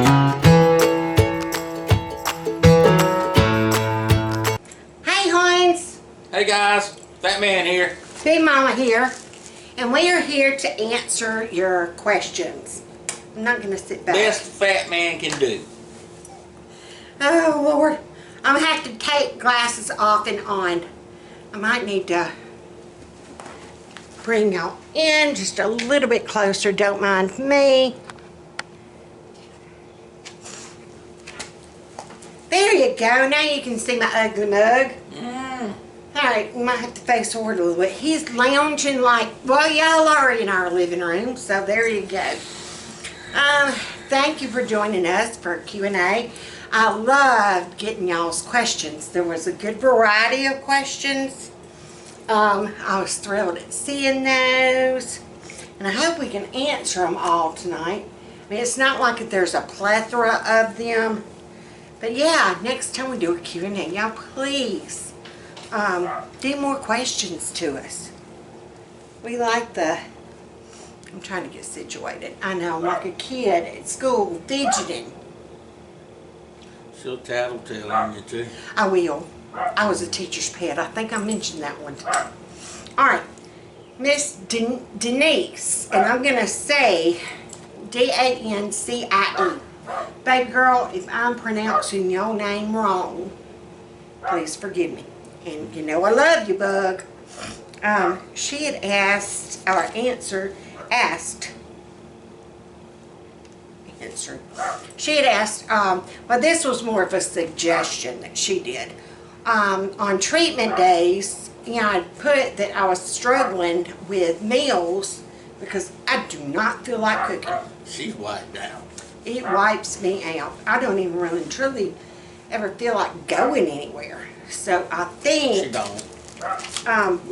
Hey Hans! Hey guys, Fat Man here. Big Mama here, and we are here to answer your questions. I'm not going to sit back. Best Fat Man can do. Oh Lord, I'm going to have to take glasses off and on. I might need to bring y'all in just a little bit closer, don't mind me. There you go, now you can see my ugly mug. Alright, we might have to face forward a little bit. He's lounging like, well, y'all are in our living room, so there you go. Thank you for joining us for Q&A. I loved getting y'all's questions. There was a good variety of questions. I was thrilled at seeing those. And I hope we can answer them all tonight. I mean, it's not like there's a plethora of them. But yeah, next time we do a Q&A, y'all please do more questions to us. We like the... I'm trying to get situated. I know, I'm like a kid at school fidgeting. She'll tattletale on you too. I will. I was a teacher's pet. I think I mentioned that one time. Alright, Miss Denise, and I'm going to say D-A-N-C-I-E. Baby girl, if I'm pronouncing your name wrong, please forgive me. And you know I love you, bug. She had asked, or she had asked, well, this was more of a suggestion that she did. On treatment days, you know, I'd put that I was struggling with meals because I do not feel like cooking. She's wiped out. It wipes me out. I don't even really truly ever feel like going anywhere. So I think she don't.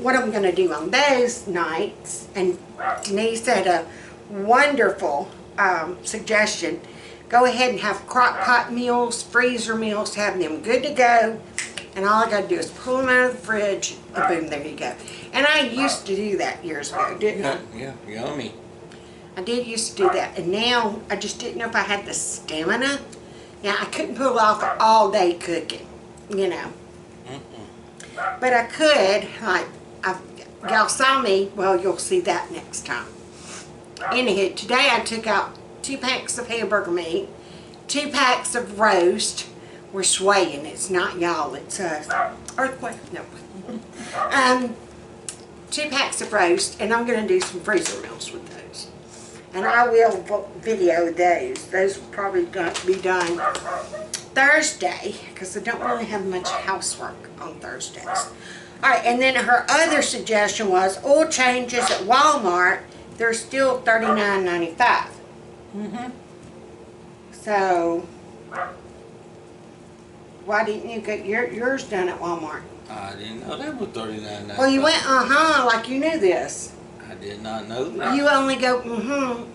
What I'm going to do on those nights, and Denise had a wonderful suggestion, go ahead and have crock pot meals, freezer meals, have them good to go, and all I got to do is pull them out of the fridge, and boom, there you go. And I used to do that years ago, didn't I? Yeah, yummy. I did used to do that, and now I just didn't know if I had the stamina. Yeah, I couldn't pull off all day cooking, you know. But I could, like, y'all saw me, well, you'll see that next time. Anywho, today I took out 2 packs of hamburger meat, 2 packs of roast. We're swaying, it's not y'all, it's earthquake, no. 2 packs of roast, and I'm going to do some freezer meals with those. And I will video those. Those will probably be done Thursday, because I don't really have much housework on Thursdays. Alright, and then her other suggestion was oil changes at Walmart, they're still $39.95. So, why didn't you get yours done at Walmart? I didn't know they were $39.95. Well, you went, like you knew this. I did not know that. You only go,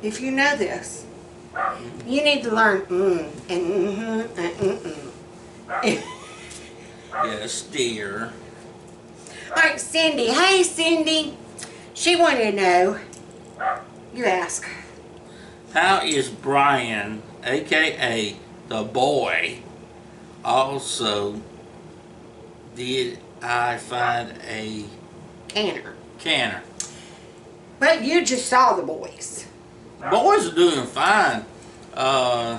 if you know this. You need to learn, and and Yes, dear. Alright, Cindy. Hey, Cindy. She wanted to know. You ask. How is Brian, a.k.a. the boy, also did I find a canner? Well, you just saw the boys. Boys are doing fine.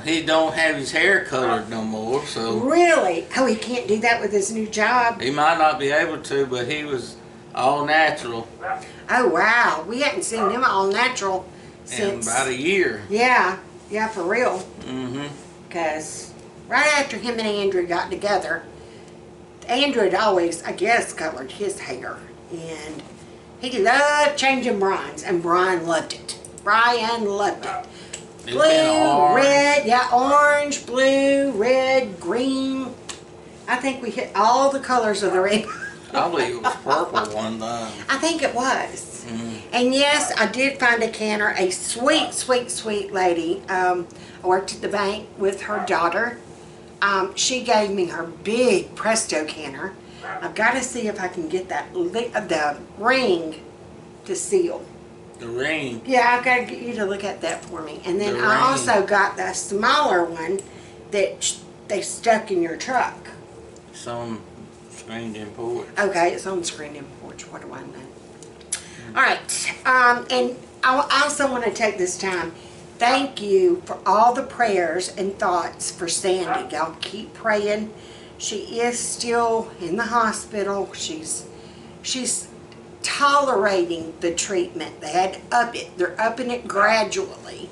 He don't have his hair colored no more, so... Really? Oh, he can't do that with his new job? He might not be able to, but he was all natural. Oh, wow. We hadn't seen him all natural since... in about a year. Yeah. Yeah, for real. Because right after him and Andrew got together, Andrew had always, I guess, colored his hair. And he loved changing Brian's, and Brian loved it. Brian loved it. Blue, red, yeah, orange, blue, red, green. I think we hit all the colors of the rainbow. I believe it was purple one time. I think it was. And yes, I did find a canner, a sweet, sweet, sweet lady. I worked at the bank with her daughter. She gave me her big Presto canner. I've got to see if I can get that the ring to seal. The ring. Yeah, I've got to get you to look at that for me. And then The I ring. also got the smaller one that they stuck in your truck. Some screened in porch. Okay, it's on the screen in porch. What do I know? All right, and I also want to take this time. Thank you for all the prayers and thoughts for Sandy. Y'all keep praying. She is still in the hospital. She's tolerating the treatment. They had to up it. They're upping it gradually.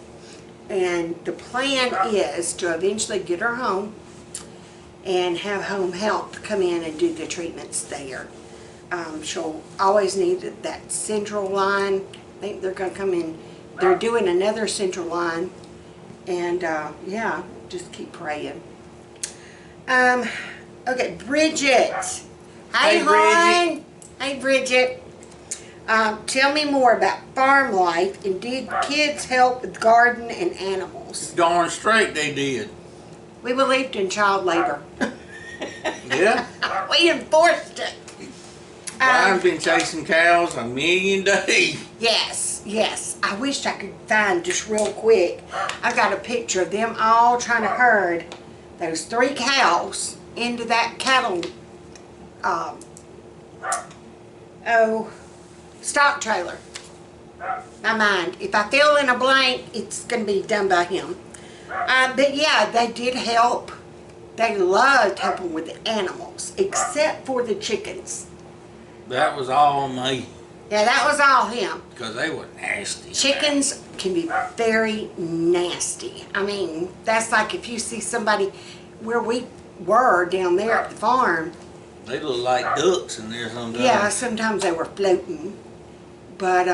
And the plan is to eventually get her home and have home health come in and do the treatments there. She'll always need that central line. I think they're going to come in. They're doing another central line. And yeah, just keep praying. Okay, Bridget. Hey, hon. Hey, Bridget. Tell me more about farm life, and did kids help with garden and animals? Darn straight they did. We believed in child labor. Yeah. We enforced it. I've been chasing cows a million days. Yes, yes. I wish I could find just real quick. I got a picture of them all trying to herd those 3 cows into that cattle, stock trailer. My mind. If I fill in a blank, it's going to be done by him. But yeah, they did help. They loved helping with the animals, except for the chickens. That was all me. Yeah, that was all him. Because they were nasty. Chickens can be very nasty. I mean, that's like if you see somebody where we were down there at the farm. They look like ducks in there sometimes. Yeah, sometimes they were floating. But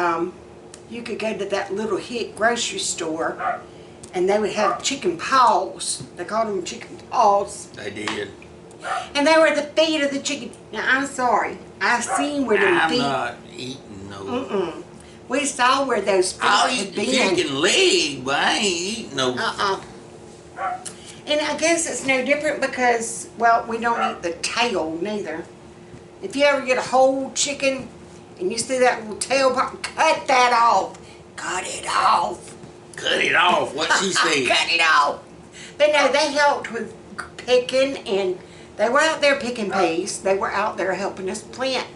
you could go to that little hick grocery store and they would have chicken paws. They called them chicken paws. They did. And they were the feet of the chicken. Now, I'm sorry. I seen where them feet. I'm not eating no. We saw where those feet I'll had eat the been. chicken leg, but I ain't eating no. And I guess it's no different because, well, we don't eat the tail neither. If you ever get a whole chicken and you see that little tail part, cut that off. Cut it off. Cut it off, what she said. Cut it off. But no, they helped with picking, and they were out there picking peas. They were out there helping us plant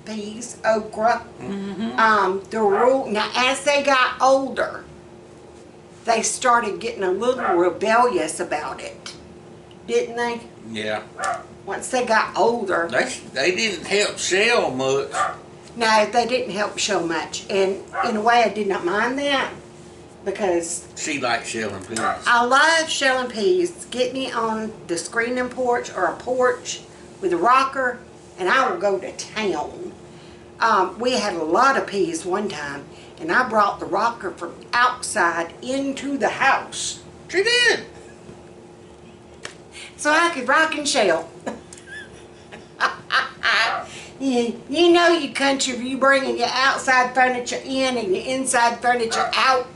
peas, okra. The rule, now as they got older, they started getting a little rebellious about it, didn't they? Yeah. Once they got older. They didn't help Shell much. No, they didn't help show much. And in a way, I did not mind that because She liked shelling peas. I love shelling peas. Get me on the screening porch or a porch with a rocker, and I will go to town. We had a lot of peas one time, and I brought the rocker from outside into the house. She did. So I could rock and shell. You know you country if you bringing your outside furniture in and your inside furniture out.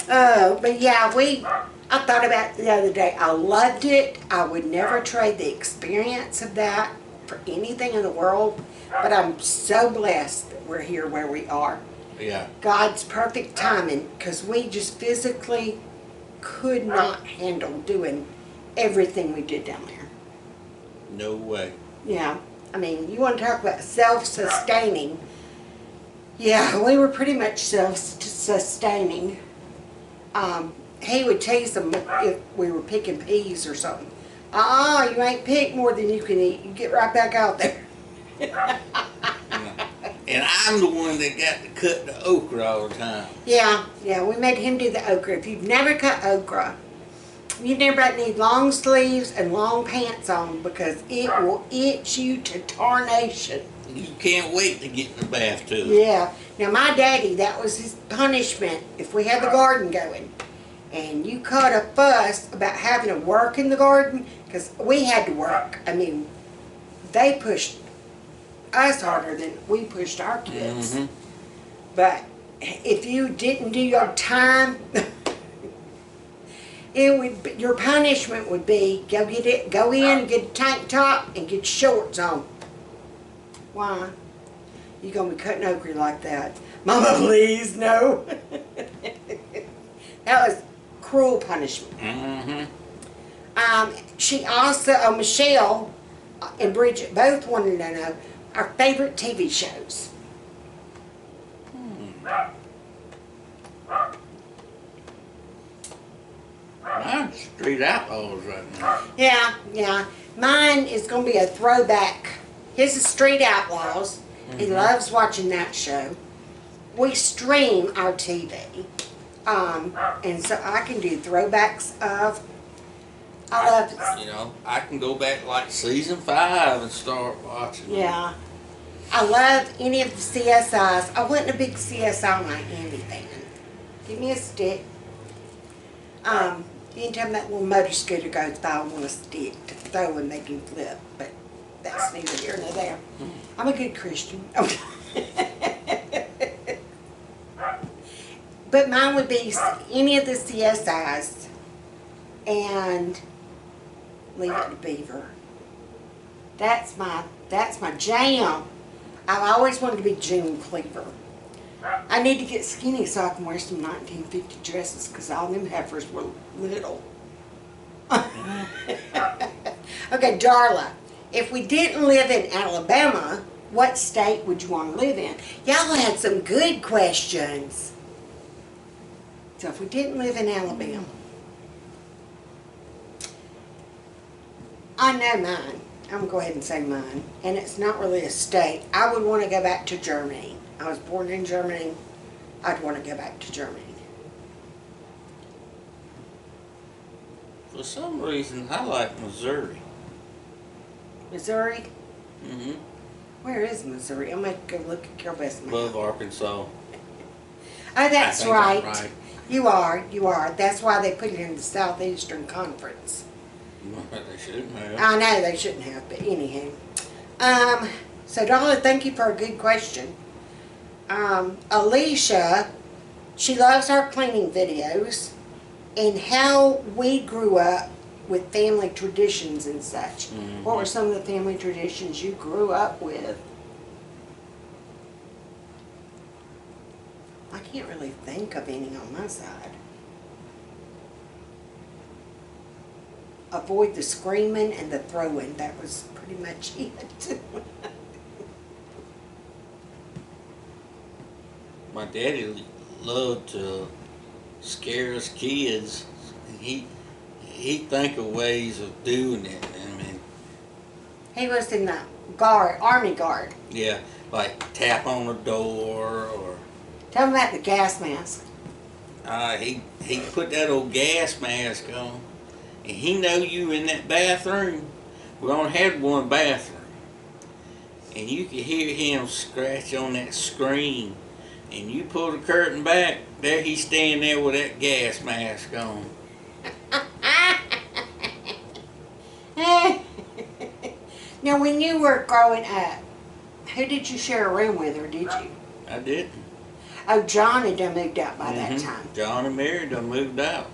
But yeah, I thought about it the other day. I loved it. I would never trade the experience of that for anything in the world. But I'm so blessed that we're here where we are. Yeah. God's perfect timing, because we just physically could not handle doing everything we did down there. No way. Yeah, I mean, you want to talk about self-sustaining. Yeah, we were pretty much self-sustaining. He would tease them if we were picking peas or something. You ain't picked more than you can eat. You get right back out there. And I'm the one that got to cut the okra all the time. Yeah, we made him do the okra. If you've never cut okra, you never need long sleeves and long pants on because it will itch you to tarnation. You can't wait to get in the bath too. Yeah. Now my daddy, that was his punishment if we had the garden going. And you caught a fuss about having to work in the garden because we had to work. I mean, they pushed us harder than we pushed our kids. But if you didn't do your time, your punishment would be go in and get a tank top and get shorts on. Why? You gonna be cutting okra like that? Mama, please, no. That was cruel punishment. Mm-hmm. She also, Michelle and Bridget both wanted to know our favorite TV shows. Mine's Street Outlaws right now. Yeah, yeah. Mine is going to be a throwback. His is Street Outlaws. He loves watching that show. We stream our TV. And so I can do throwbacks of, I love it. You know, I can go back like season 5 and start watching. Yeah. I love any of the CSIs. I wasn't a big CSI like Andy fan. Give me a stick. Anytime that little motor scooter goes by, I want a stick to throw and make him flip. But that's neither here nor there. I'm a good Christian. But mine would be any of the CSIs and Leave It to Beaver. That's my jam. I've always wanted to be June Cleaver. I need to get skinny so I can wear some 1950 dresses because all them heifers were little. Okay, Darla, if we didn't live in Alabama, what state would you want to live in? Y'all had some good questions. So if we didn't live in Alabama, I know mine. I'm going to go ahead and say mine. And it's not really a state. I would want to go back to Germany. I was born in Germany. I'd want to go back to Germany. For some reason, I like Missouri. Missouri? Mm-hmm. Where is Missouri? I'm going to go look at Carol Best. Above Arkansas. Oh, that's I think right. I'm right. You are. That's why they put it in the Southeastern Conference. They shouldn't have. I know they shouldn't have, but anyhow. So Darla, thank you for a good question. Alicia, she loves our cleaning videos and how we grew up with family traditions and such. Mm-hmm. What were some of the family traditions you grew up with? I can't really think of any on my side. Avoid the screaming and the throwing. That was pretty much it. My daddy loved to scare us kids. He'd think of ways of doing it. I mean, He was in the guard, Army Guard. yeah, like tap on the door, or Tell him about the gas mask. he put that old gas mask on, and he know you in that bathroom. We only had one bathroom, and you could hear him scratch on that screen. And you pull the curtain back, there he's standing there with that gas mask on. Now, when you were growing up, who did you share a room with, or did you? I didn't. Oh, John had done moved out by that time. John and Mary done moved out.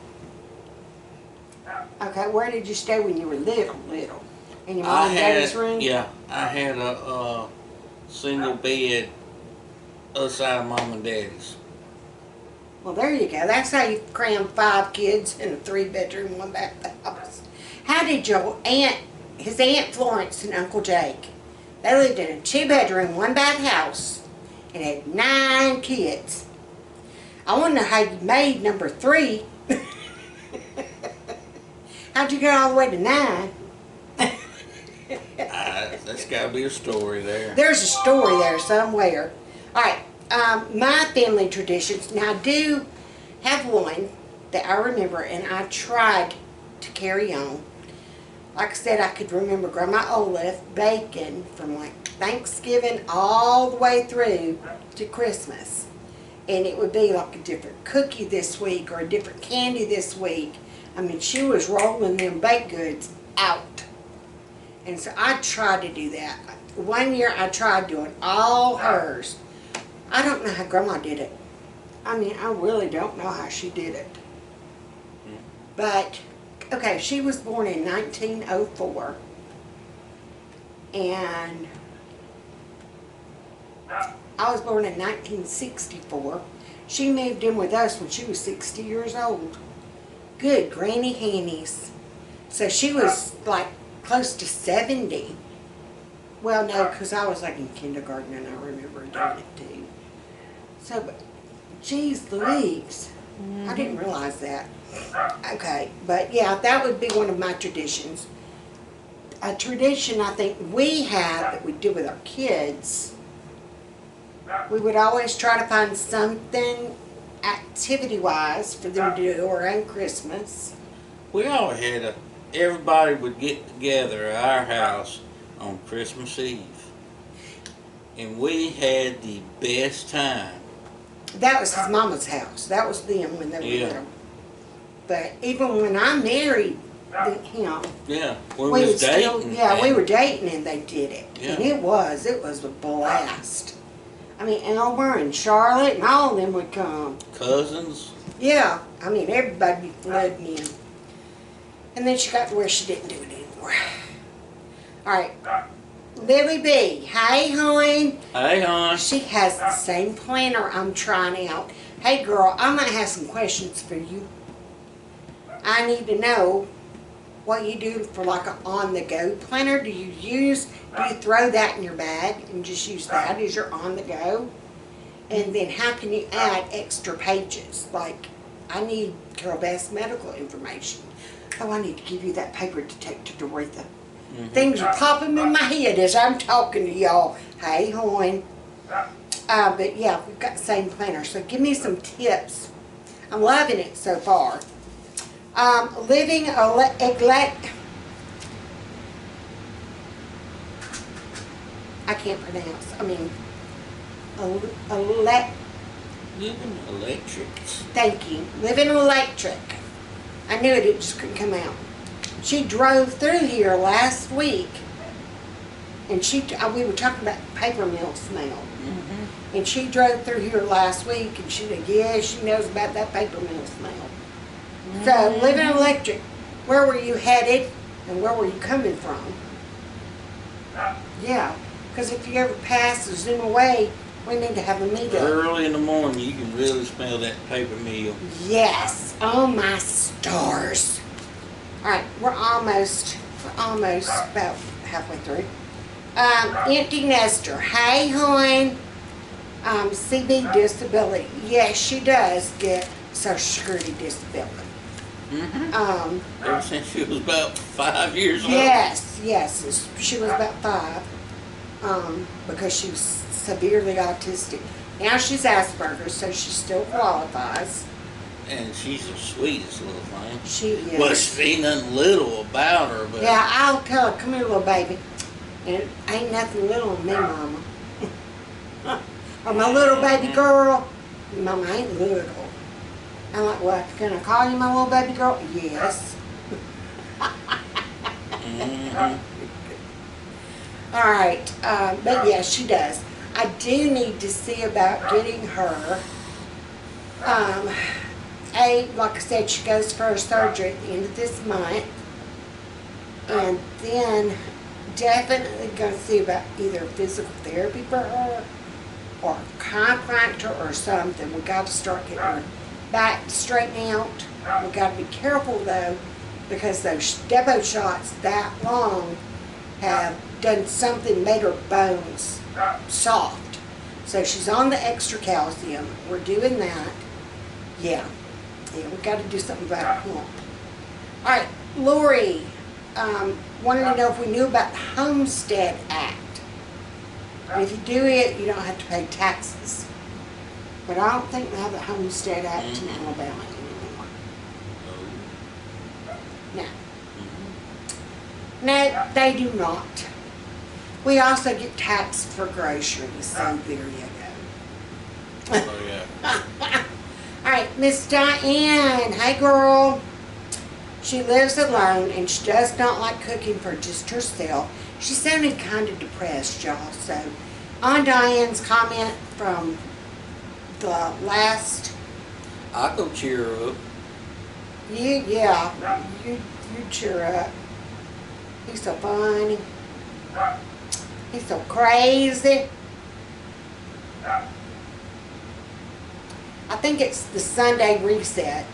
Okay, where did you stay when you were little? In your mom and daddy's room? Yeah, I had a single bed other side of mom and daddy's. Well, there you go. That's how you cram 5 kids in a 3-bedroom, 1-bath house. How did your aunt, his Aunt Florence and Uncle Jake, they lived in a 2-bedroom, 1-bath house and had 9 kids. I want to know how you made number 3. How'd you get all the way to 9? That's got to be a story there. There's a story there somewhere. All right, my family traditions. Now, I do have one that I remember, and I tried to carry on. Like I said, I could remember Grandma Olaf baking from like Thanksgiving all the way through to Christmas. And it would be like a different cookie this week or a different candy this week. I mean, she was rolling them baked goods out. And so I tried to do that. One year I tried doing all hers. I don't know how Grandma did it. I mean, I really don't know how she did it. But, okay, she was born in 1904. And I was born in 1964. She moved in with us when she was 60 years old. Good granny hannies. So she was like close to 70. Well, no, because I was like in kindergarten and I remember doing it too. So, but, geez Louise, I didn't realize that. Okay, but yeah, that would be one of my traditions. A tradition I think we have that we do with our kids, we would always try to find something activity-wise for them to do around Christmas. We all had everybody would get together at our house on Christmas Eve. And we had the best time. That was his mama's house. That was them when they were Yeah. little. But even when I married him, Yeah, we we was would still, dating. yeah, we and- were dating and they did it. Yeah. And it was a blast. I mean, Elmer and Charlotte and all of them would come. Cousins. Yeah, I mean, everybody flooding in. And then she got to where she didn't do it anymore. All right, Lily B. Hey, hon. Hey, hon. She has the same planner I'm trying out. Hey, girl, I'm going to have some questions for you. I need to know what you do for like an on-the-go planner. Do you throw that in your bag and just use that as your on-the-go? And then how can you add extra pages? Like, I need Carol Bass medical information. Oh, I need to give you that paper to take to Doretha. Things are popping in my head as I'm talking to y'all. Hey, hon. But yeah, we've got the same planner. So give me some tips. I'm loving it so far. Living I can't pronounce. I mean, Living electrics. thank you. Living electric. I knew it just couldn't come out. She drove through here last week, and we were talking about paper mill smell. And she drove through here last week, and she said, yeah, she knows about that paper mill smell. So, living electric, where were you headed, and where were you coming from? Yeah, because if you ever pass or zoom away, we need to have a meeting. Early in the morning, you can really smell that paper mill. Yes, oh my stars. All right, we're almost about halfway through. Empty nester. Hey, hon. CB disability. Yes, she does get Social Security disability. Ever since she was about 5 years old. Yes, she was about 5. Because she was severely autistic. Now she's Asperger's, so she still qualifies. And she's the sweetest little thing. She is. Well, she ain't nothing little about her, but Yeah, I'll tell her, come here, little baby. And it ain't nothing little on me, Mama. Or my little baby girl. Mama ain't little. I'm like, what? Can I call you my little baby girl? Yes. All right, but yeah, she does. I do need to see about getting her. Like I said, she goes for her surgery at the end of this month. And then definitely going to see about either physical therapy for her or chiropractor or something. We got to start getting her back straightened out. We got to be careful though, because those Depo shots that long have done something, made her bones soft. So she's on the extra calcium. We're doing that. Yeah, we got to do something about her hump. All right, Lori wanted to know if we knew about the Homestead Act. And if you do it, you don't have to pay taxes. But I don't think they have the Homestead Act in Alabama anymore. No. No, they do not. We also get taxed for groceries, so there you go. oh yeah. All right, Miss Diane. Hey, girl. She lives alone, and she does not like cooking for just herself. She sounded kind of depressed, y'all. So, on Diane's comment from the last... I'll go cheer her up. You cheer up. He's so funny. He's so crazy. I think it's the Sunday reset.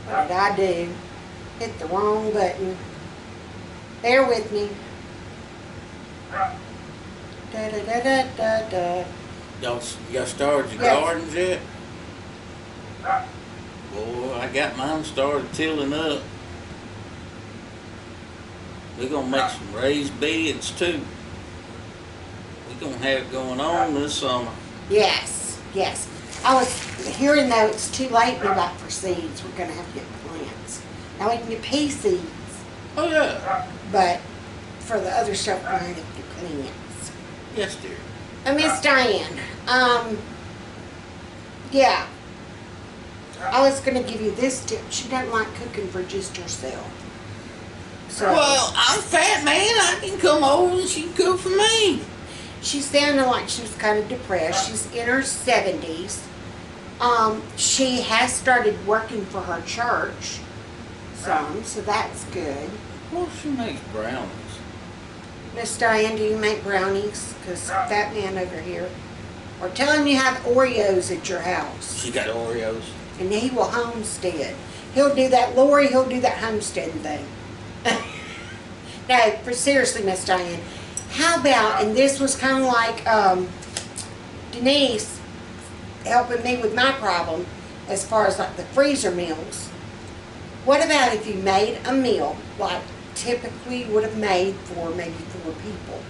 What did I do? Hit the wrong button. Bear with me. Da da da da da da. Y'all started your gardens yet? Boy, I got mine started tilling up. We're gonna make some raised beds too. We're gonna have it going on this summer. Yes, yes. I was hearing though it's too late now for seeds. We're gonna have to get plants. Now we can get pea seeds. Oh yeah. But for the other stuff, we're gonna have to get plants. Yes, dear. Miss Diane, yeah. I was gonna give you this tip. She doesn't like cooking for just herself. So Well, I'm a fat man. I can come over and she can cook for me. she sounded like she was kind of depressed. She's in her 70s. She has started working for her church some, so that's good. Well, she makes brownies. Miss Diane, do you make brownies? Because fat man over here. Or tell him you have Oreos at your house. She got Oreos. And he will homestead. He'll do that, Lori, he'll do that homesteading thing. No, for seriously, Miss Diane, how about, and this was kind of like Denise helping me with my problem as far as like the freezer meals. What about if you made a meal like typically you would have made for maybe 4 people?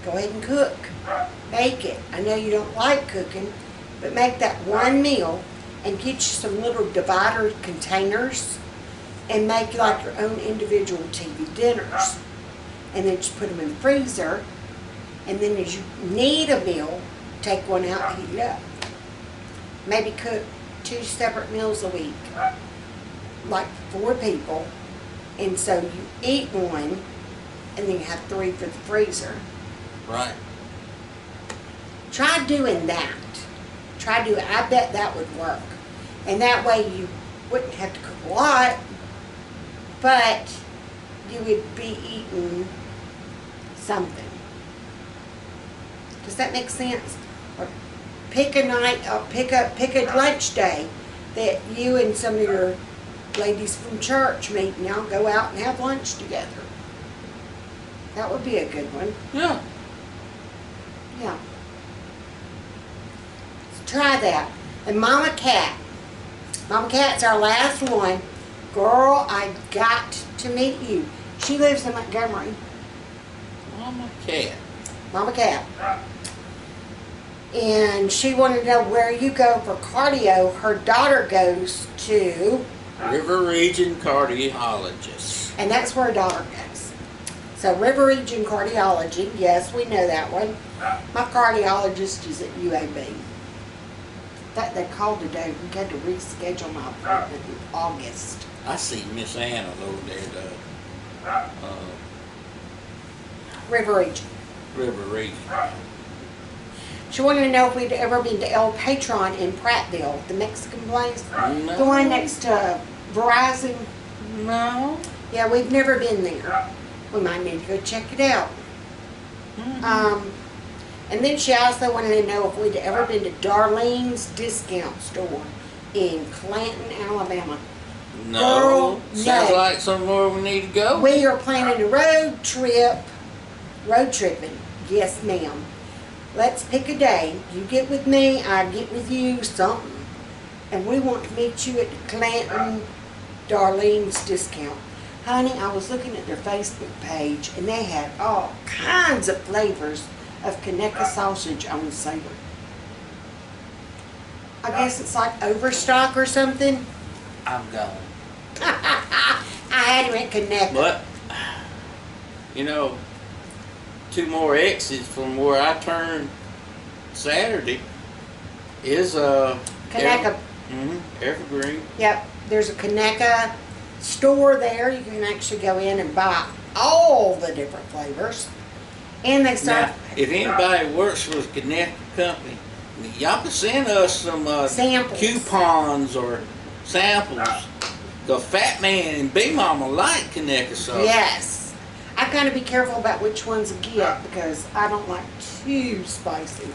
Go ahead and cook. Bake it. I know you don't like cooking, but make that one meal and get you some little divider containers and make like your own individual TV dinners. And then just put them in the freezer. And then as you need a meal, take one out and heat it up. Maybe cook 2 separate meals a week, like 4 people. And so you eat one, and then you have 3 for the freezer. Right. Try doing that. Try doing. I bet that would work. And that way you wouldn't have to cook a lot, but you would be eating something. Does that make sense? Or pick a night, pick a lunch day that you and some of your ladies from church meet, and y'all go out and have lunch together. That would be a good one. Yeah. Yeah. So try that. And Mama Cat. Mama Cat's our last one. Girl, I got to meet you. She lives in Montgomery. Mama Cat. Mama Cat. And she wanted to know where you go for cardio. Her daughter goes to River Region Cardiologist. and that's where her daughter goes. So River Region Cardiology, yes, we know that one. My cardiologist is at UAB. That they called today. We had to reschedule my appointment in August. I see Miss Anna over there at River Region. River Region. She wanted to know if we'd ever been to El Patron in Prattville, the Mexican place. No. The one next to Verizon. No. Yeah, we've never been there. We might need to go check it out. Mm-hmm. And then she also wanted to know if we'd ever been to Darlene's Discount Store in Clanton, Alabama. No. Girl, Sounds no. like somewhere we need to go. We are planning a road trip. Road tripping. Yes, ma'am. Let's pick a day. You get with me, I get with you, something. And we want to meet you at the Clanton Darlene's Discount. Honey, I was looking at their Facebook page and they had all kinds of flavors of Conecuh sausage on sale. I guess it's like Overstock or something. I'm going. I had to at Conecuh. But, you know, 2 more exits from where I turn Saturday is Conecuh. Evergreen. Yep, there's a Conecuh store there. You can actually go in and buy all the different flavors. And they start Now, if anybody works for a Conecuh company, y'all can send us some samples. coupons or samples. The Fat Man and Big Mama like Conecuh sauce. Yes. I gotta be careful about which ones I get because I don't like too spicy.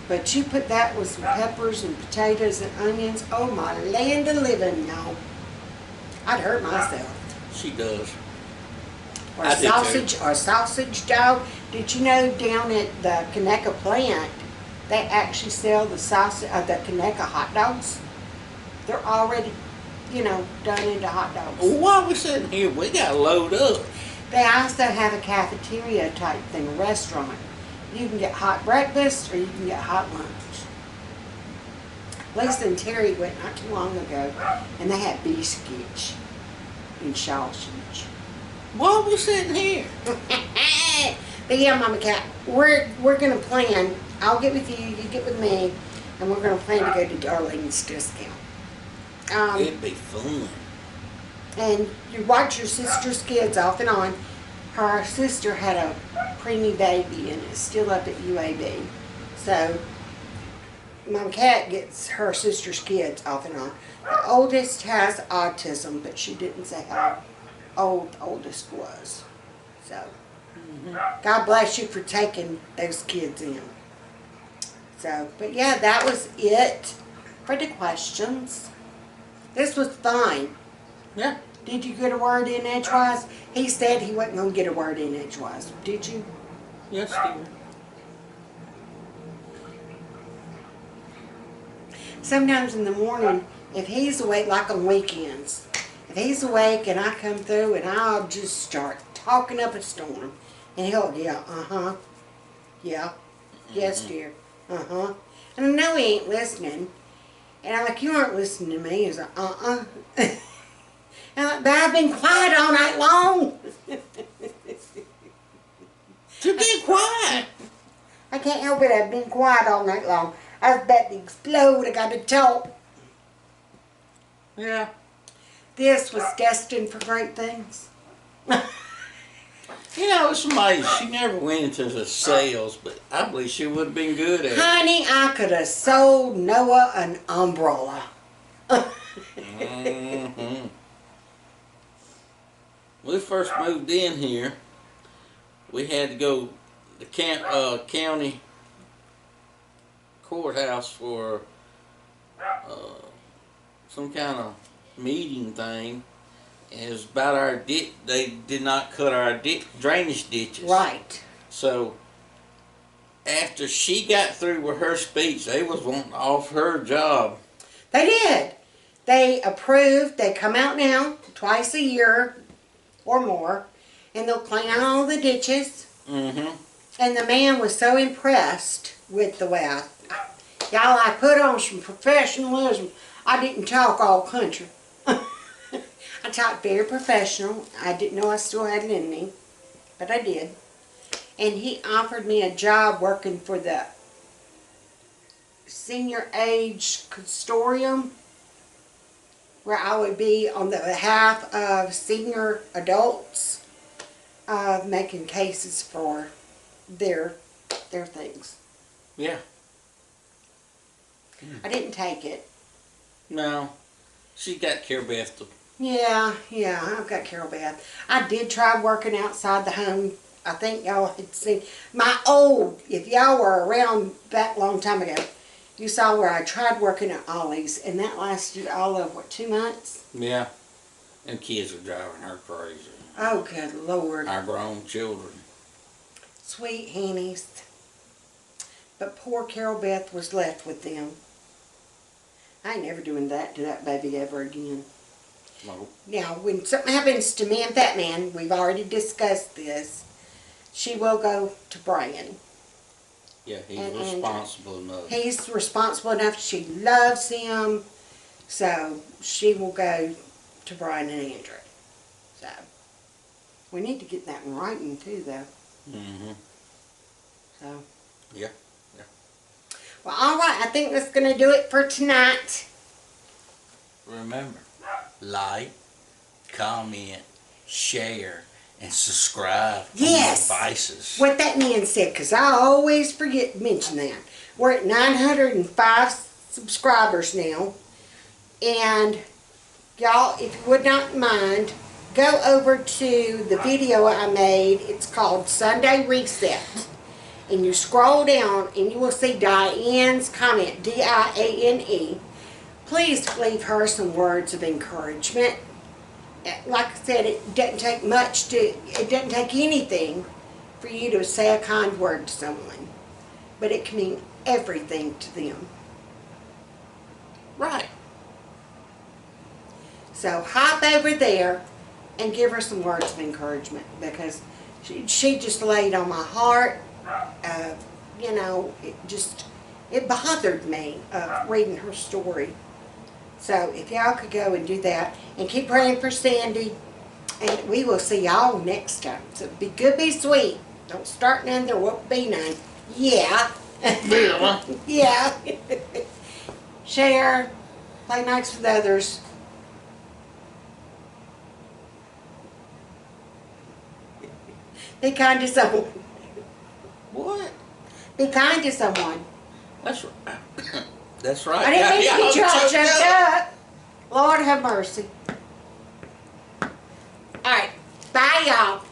But you put that with some peppers and potatoes and onions. Oh my land of living, y'all. I'd hurt myself. She does. Or sausage dog. Did you know down at the Conecuh plant, they actually sell the the Conecuh hot dogs? They're already, done into hot dogs. Well, while we're sitting here, we got to load up. They also have a cafeteria type thing, a restaurant. You can get hot breakfast or you can get hot lunch. Lisa and Terry went not too long ago, and they had biscuits and sausage. While we're sitting here. But yeah, Mama Cat, we're gonna plan. I'll get with you, you get with me, and we're gonna plan to go to Darlene's discount. It'd be fun. And you watch your sister's kids off and on. Her sister had a preemie baby and is still up at UAB. So Mom Cat gets her sister's kids off and on. The oldest has autism, but she didn't say how old the oldest was. So God bless you for taking those kids in. So, but yeah, that was it for the questions. This was fun. Yeah. Did you get a word in edgewise? He said he wasn't going to get a word in edgewise. Did you? Yes, dear. Sometimes in the morning, if he's awake, like on weekends, if he's awake and I come through and I'll just start talking up a storm, and he'll, yeah, yes, dear, and I know he ain't listening, and I'm like, you aren't listening to me. He's like, And I'm like, but I've been quiet all night long. To be quiet. I can't help it. I've been quiet all night long. I was about to explode. I got to talk. Yeah. This was destined for great things. It's amazing. She never went into the sales, but I believe she would have been good at it. Honey, I could have sold Noah an umbrella. Mm-hmm. When we first moved in here, we had to go to county courthouse for some kind of meeting thing. And it was about our ditch. They did not cut our drainage ditches. Right. So after she got through with her speech, they was wanting to offer her a job. They did. They approved. They come out now twice a year or more, and they'll clean out all the ditches. Mm-hmm. And the man was so impressed with the way I put on some professionalism. I didn't talk all country. I talked very professional. I didn't know I still had it in me, but I did. And he offered me a job working for the senior age custodian, where I would be on the behalf of senior adults, making cases for their things. Yeah. I didn't take it. No. She got Carol Beth to... Yeah, I've got Carol Beth. I did try working outside the home. I think y'all had seen if y'all were around that long time ago, you saw where I tried working at Ollie's, and that lasted all of, 2 months? Yeah. And kids are driving her crazy. Oh, good Lord. Our grown children. Sweet Hannies. But poor Carol Beth was left with them. I ain't never doing that to that baby ever again. No. Now, when something happens to me and Fat Man, we've already discussed this, she will go to Brian. Yeah, he's responsible enough. He's responsible enough. She loves him. So, she will go to Brian and Andrew. So, we need to get that in writing too, though. Mm-hmm. So. Yeah. Well, all right. I think that's going to do it for tonight. Remember, like, comment, share, and subscribe on your devices. What that man said, because I always forget to mention that. We're at 905 subscribers now. And y'all, if you would not mind, go over to the video I made. It's called Sunday Reset. And you scroll down and you will see Diane's comment, D-I-A-N-E. Please leave her some words of encouragement. Like I said, it doesn't take much it doesn't take anything for you to say a kind word to someone. But it can mean everything to them. Right. So hop over there and give her some words of encouragement, because she just laid on my heart. You know, it bothered me reading her story. So if y'all could go and do that, and keep praying for Sandy, and we will see y'all next time. So be good, be sweet. Don't start none, there won't be none. Yeah. Yeah. Yeah. Share. Play nice with others. Be kind to someone. What? Be kind to someone. That's right. That's right. I didn't mean to get you all choked choked up. Lord have mercy. All right. Bye, y'all.